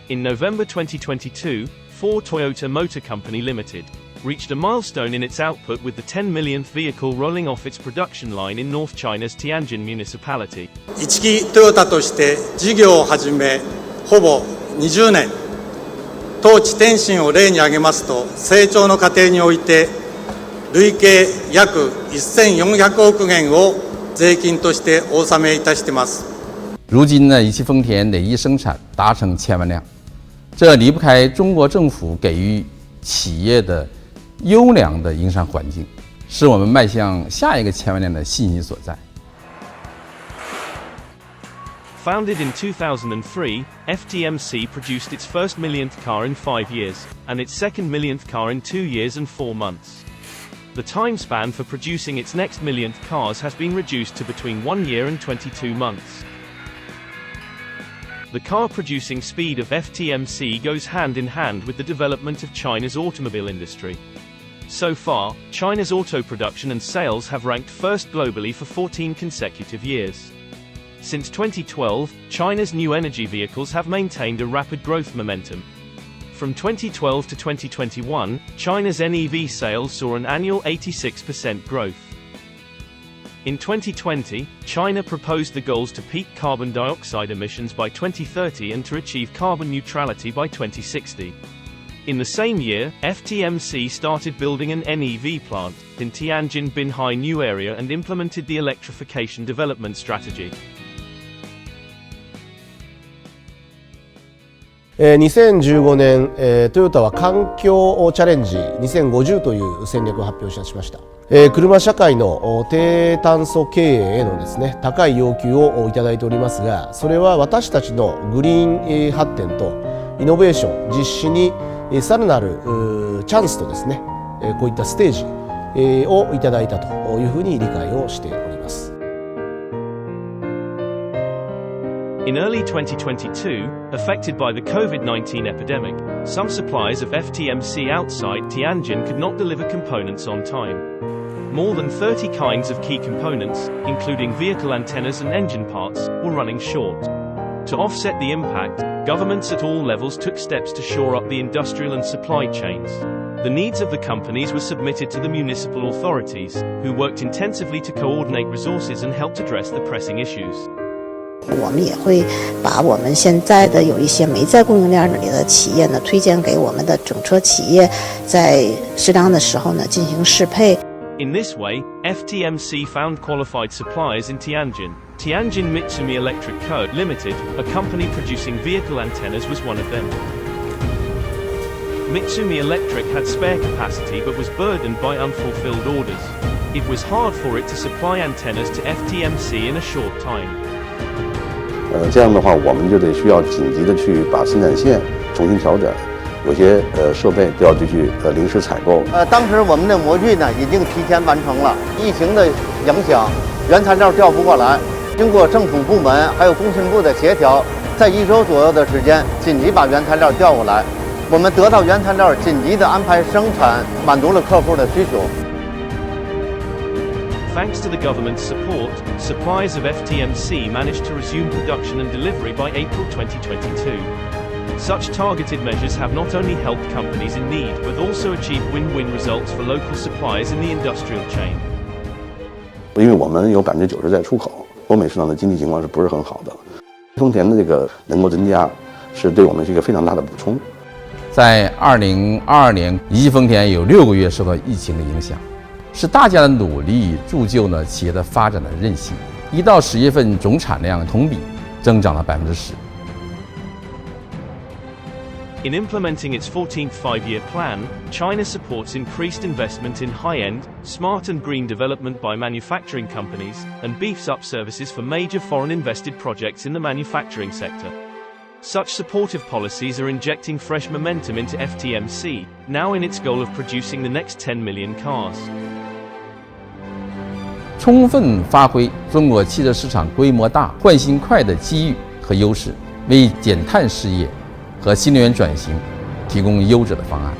In November 2022, FAW Toyota Motor Co Limited reached a milestone in its output with the 10 millionth vehicle rolling off its production line in North China's Tianjin Municipality. 一期トヨタとして事業を始めほぼ20年、当地天津を例に挙げますと、成長の過程において累計約1400億元を税金としてお納めいたしています。如今呢，一汽丰田累计生产达成1000万辆，这离不开中国政府给予企业的优良的营商环境，是我们迈向下一个1000万辆的信心所在。Founded in 2003, FTMC produced its first millionth car in 5 years, and its second millionth car in 2 years and 4 months. The time span for producing its next millionth cars has been reduced to between 1 year and 22 months. The car-producing speed of FTMC goes hand in hand with the development of China's automobile industry. So far, China's auto production and sales have ranked first globally for 14 consecutive years. Since 2012, China's new energy vehicles have maintained a rapid growth momentum. From 2012 to 2021, China's NEV sales saw an annual 86% growth. In 2020, China proposed the goals to peak carbon dioxide emissions by 2030 and to achieve carbon neutrality by 2060. In the same year, FTMC started building an NEV plant in Tianjin Binhai New Area and implemented the electrification development strategy. 2015年、トヨタは環境チャレンジ2050という戦略を発表しました。車社会の低炭素経営へのですね、高い要求をいただいておりますが、それは私たちのグリーン発展とイノベーション実施にさらなるチャンスとですね、こういったステージをいただいたというふうに理解をしております。In early 2022, affected by the COVID-19 epidemic, some suppliers of FTMC outside Tianjin could not deliver components on time. More than 30 kinds of key components, including vehicle antennas and engine parts, were running short. To offset the impact, governments at all levels took steps to shore up the industrial and supply chains. The needs of the companies were submitted to the municipal authorities, who worked intensively to coordinate resources and helped address the pressing issues. 我们也会把我们现在的有一些没在供应链里的企业呢，推荐给我们的整车企业，在适当的时候呢进行适配。In this way, FTMC found qualified suppliers in Tianjin. Tianjin Mitsumi Electric Co. Limited, a company producing vehicle antennas, was one of them. Mitsumi Electric had spare capacity but was burdened by unfulfilled orders. It was hard for it to supply antennas to FTMC in a short time. 这样的话，我们就得需要紧急的去把生产线重新调整，有些设备都要去临时采购。当时我们的模具呢已经提前完成了，疫情的影响，原材料调不过来，经过政府部门还有工信部的协调，在1周左右的时间，紧急把原材料调过来。我们得到原材料，紧急的安排生产，满足了客户的需求。 Thanks to the government's support, suppliers of FTMC managed to resume production and delivery by April 2022. Such targeted measures have not only helped companies in need but also achieved win-win results for local suppliers in the industrial chain. 因为我们有90%在出口，欧美市场的经济情况是不是很好的？丰田的这个能够增加，是对我们是一个非常大的补充。在2022年，一汽丰田有6个月受到疫情的影响。 是大家的努力铸就了企业的发展的韧性。1到10月份总产量同比增长了10%。In implementing its 14th five-year plan, China supports increased investment in high-end, smart and green development by manufacturing companies, and beefs up services for major foreign-invested projects in the manufacturing sector. Such supportive policies are injecting fresh momentum into FTMC, now in its goal of producing the next 10 million cars. 充分发挥中国汽车市场规模大、换新快的机遇和优势，为减碳事业和新能源转型提供优质的方案。